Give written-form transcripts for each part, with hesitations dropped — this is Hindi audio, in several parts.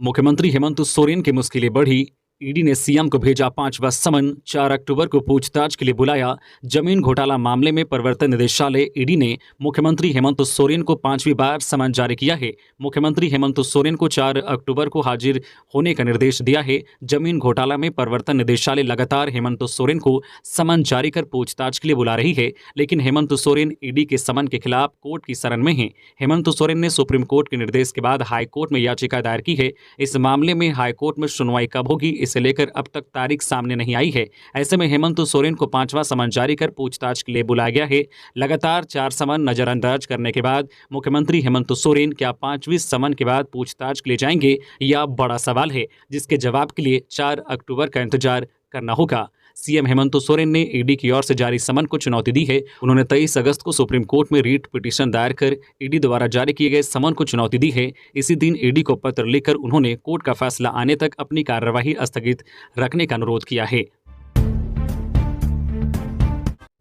मुख्यमंत्री हेमंत सोरेन की मुश्किलें बढ़ी। ईडी ने सीएम को भेजा 5वां समन, 4 अक्टूबर को पूछताछ के लिए बुलाया। जमीन घोटाला मामले में प्रवर्तन निदेशालय ईडी ने मुख्यमंत्री हेमंत सोरेन को 5वीं बार समन जारी किया है। मुख्यमंत्री हेमंत सोरेन को 4 अक्टूबर को हाजिर होने का निर्देश दिया है। जमीन घोटाला में प्रवर्तन निदेशालय लगातार हेमंत सोरेन को समन जारी कर पूछताछ के लिए बुला रही है, लेकिन हेमंत सोरेन ईडी के समन के खिलाफ कोर्ट की शरण में हैं। हेमंत सोरेन ने सुप्रीम कोर्ट के निर्देश के बाद हाईकोर्ट में याचिका दायर की है। इस मामले में हाईकोर्ट में सुनवाई कब होगी, इसे लेकर अब तक तारीख सामने नहीं आई है। ऐसे में हेमंत सोरेन को 5वां समन जारी कर पूछताछ के लिए बुलाया गया है। लगातार 4 समन नजरअंदाज करने के बाद मुख्यमंत्री हेमंत सोरेन क्या 5वीं समन के बाद पूछताछ के लिए जाएंगे, यह बड़ा सवाल है, जिसके जवाब के लिए 4 अक्टूबर का इंतजार करना होगा। सीएम हेमंत सोरेन ने ईडी की ओर से जारी समन को चुनौती दी है। उन्होंने 23 अगस्त को सुप्रीम कोर्ट में रीट पिटीशन दायर कर ईडी द्वारा जारी किए गए समन को चुनौती दी है। इसी दिन ईडी को पत्र लिखकर उन्होंने कोर्ट का फैसला आने तक अपनी कार्यवाही स्थगित रखने का अनुरोध किया है।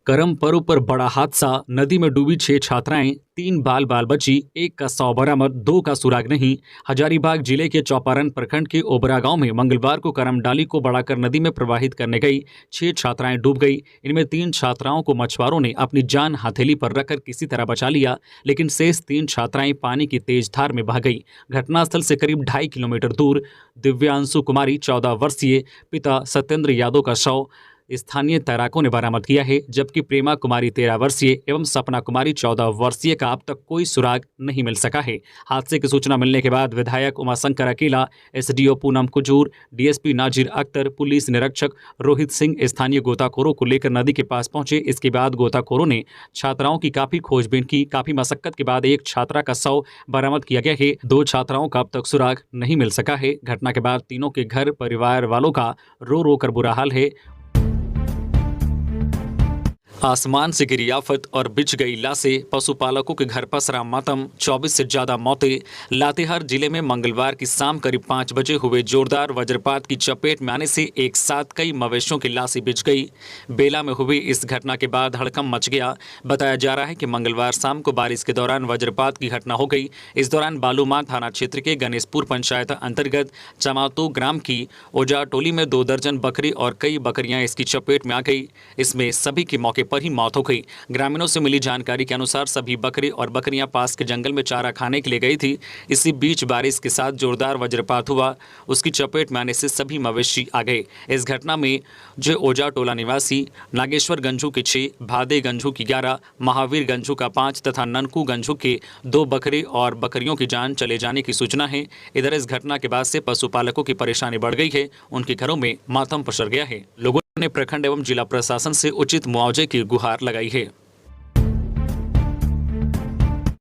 करम पर्व पर बड़ा हादसा, नदी में डूबी 6 छात्राएं, 3 बाल बाल बची, 1 का शव बरामद, 2 का सुराग नहीं। हजारीबाग जिले के चौपारण प्रखंड के ओबरा गांव में मंगलवार को करमडाली को बढ़ाकर नदी में प्रवाहित करने गई 6 छात्राएं डूब गई। इनमें 3 छात्राओं को मछुआरों ने अपनी जान हथेली पर रखकर किसी तरह बचा लिया, लेकिन शेष 3 छात्राएं पानी की तेज धार में बह गई। घटनास्थल से करीब 2.5 किलोमीटर दूर दिव्यांशु कुमारी 14 वर्षीय, पिता सत्येंद्र यादव का शव स्थानीय तैराकों ने बरामद किया है, जबकि प्रेमा कुमारी 13 वर्षीय एवं सपना कुमारी 14 वर्षीय का अब तक कोई सुराग नहीं मिल सका है। हादसे की सूचना मिलने के बाद विधायक Umashankar Akela, SDO Poonam Kujur, DSP Nazir Akhtar, police निरीक्षक रोहित सिंह स्थानीय गोताखोरों को लेकर नदी के पास पहुंचे। इसके बाद गोताखोरों ने छात्राओं की काफी खोजबीन की। काफी मशक्कत के बाद एक छात्रा का शव बरामद किया गया है। 2 छात्राओं का अब तक सुराग नहीं मिल सका है। घटना के बाद तीनों के घर परिवार वालों का रो रो कर बुरा हाल है। आसमान से गिरी आफत और बिछ गई लाशें, पशुपालकों के घर पसरा मातम, 24 से ज्यादा मौतें। लातेहार जिले में मंगलवार की शाम करीब 5 बजे हुए जोरदार वज्रपात की चपेट में आने से एक साथ कई मवेशियों की लाशें बिछ गई। बेला में हुई इस घटना के बाद हड़कंप मच गया। बताया जा रहा है कि मंगलवार शाम को बारिश के दौरान वज्रपात की घटना हो गई। इस दौरान बालूमाथ थाना क्षेत्र के गणेशपुर पंचायत अंतर्गत चमातो ग्राम की ओजा टोली में 2 दर्जन बकरी और कई बकरियां इसकी चपेट में आ गई। इसमें सभी की मौके पर ही मौत हो गई। ग्रामीणों से मिली जानकारी के अनुसार सभी बकरे और बकरियां पास के जंगल में चारा खाने के लिए गई थी। इसी बीच बारिश के साथ जोरदार वज्रपात हुआ। उसकी चपेट में आने से सभी मवेशी आ गए। इस घटना में जो ओजा टोला निवासी नागेश्वर गंजू के 6, भादे गंजू की 11, महावीर गंजू का 5 तथा ननकू गंजू के 2 बकरे और बकरियों की जान चले जाने की सूचना है। इधर इस घटना के बाद से पशुपालकों की परेशानी बढ़ गई है। उनके घरों में मातम पसर गया है। लोगों ने प्रखंड एवं जिला प्रशासन से उचित मुआवजे की गुहार लगाई है।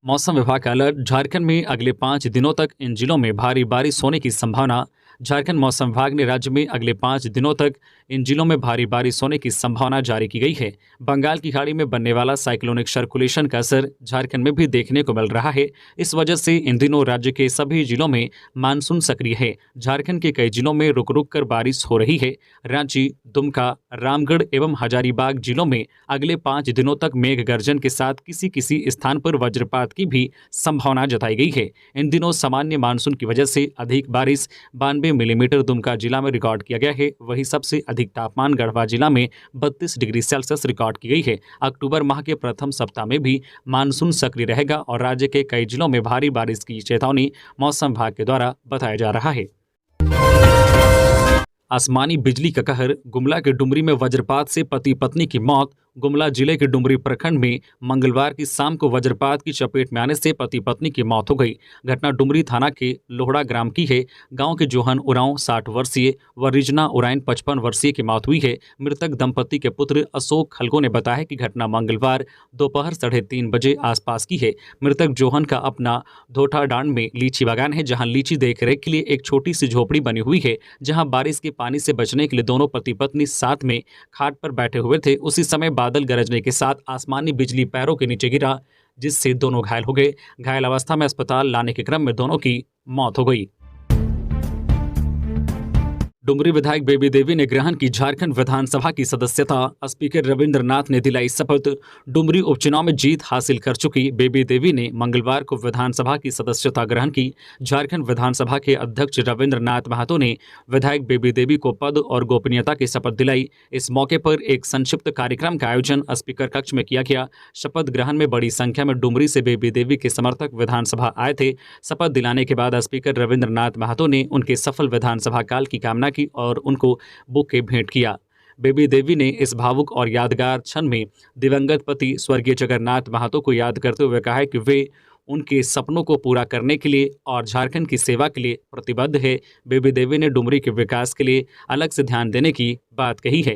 मौसम विभाग का अलर्ट, झारखंड में अगले 5 दिनों तक इन जिलों में भारी बारिश होने की संभावना। झारखंड मौसम विभाग ने राज्य में अगले 5 दिनों तक इन जिलों में भारी बारिश होने की संभावना जारी की गई है। बंगाल की खाड़ी में बनने वाला साइक्लोनिक सर्कुलेशन का असर झारखंड में भी देखने को मिल रहा है। इस वजह से इन दिनों राज्य के सभी जिलों में मानसून सक्रिय है। झारखंड के कई जिलों में रुक रुक कर बारिश हो रही है। रांची, दुमका, रामगढ़ एवं हजारीबाग जिलों में अगले 5 दिनों तक मेघ गर्जन के साथ किसी किसी स्थान पर वज्रपात की भी संभावना जताई गई है। इन दिनों सामान्य मानसून की वजह से अधिक बारिश 92 मिलीमीटर दुमका जिला में रिकॉर्ड किया गया है। वहीं सबसे अधिक तापमान गढ़वा जिला में 32 डिग्री सेल्सियस रिकॉर्ड की गई है। अक्टूबर माह के प्रथम सप्ताह में भी मानसून सक्रिय रहेगा और राज्य के कई जिलों में भारी बारिश की चेतावनी मौसम विभाग के द्वारा बताया जा रहा है। आसमानी बिजली का कहर, गुमला के डुमरी में वज्रपात से पति पत्नी की मौत। गुमला जिले के डुमरी प्रखंड में मंगलवार की शाम को वज्रपात की चपेट में आने से पति पत्नी की मौत हो गई। घटना डुमरी थाना के लोहड़ा ग्राम की है। गांव के जोहन उरांव 60 वर्षीय व रिजना उराइन 55 वर्षीय की मौत हुई है। मृतक दंपति के पुत्र अशोक खलगो ने बताया कि घटना मंगलवार दोपहर 3:30 बजे आसपास की है। मृतक जोहन का अपना धोठाडांड में लीची बागान है, जहाँ लीची देख रेख के लिए एक छोटी सी झोपड़ी बनी हुई है, जहाँ बारिश के पानी से बचने के लिए दोनों पति पत्नी साथ में खाट पर बैठे हुए थे। उसी समय बादल गरजने के साथ आसमानी बिजली पैरों के नीचे गिरा, जिससे दोनों घायल हो गए। घायल अवस्था में अस्पताल लाने के क्रम में दोनों की मौत हो गई। डुमरी विधायक बेबी देवी ने ग्रहण की झारखंड विधानसभा की सदस्यता। स्पीकर रविंद्रनाथ ने दिलाई शपथ। डुमरी उपचुनाव में जीत हासिल कर चुकी बेबी देवी ने मंगलवार को विधानसभा की सदस्यता ग्रहण की। झारखंड विधानसभा के अध्यक्ष रविंद्रनाथ महतो ने विधायक बेबी देवी को पद और गोपनीयता की शपथ दिलाई। इस मौके पर एक संक्षिप्त कार्यक्रम का आयोजन स्पीकर कक्ष में किया गया। शपथ ग्रहण में बड़ी संख्या में डुमरी से बेबी देवी के समर्थक विधानसभा आए थे। शपथ दिलाने के बाद स्पीकर रविंद्रनाथ महतो ने उनके सफल विधानसभा काल की कामना की और उनको बुके भेंट किया। बेबी देवी ने इस भावुक और यादगार क्षण में दिवंगत पति स्वर्गीय जगन्नाथ महतो को याद करते हुए कहा है कि वे उनके सपनों को पूरा करने के लिए और झारखंड की सेवा के लिए प्रतिबद्ध है। बेबी देवी ने डुमरी के विकास के लिए अलग से ध्यान देने की बात कही है।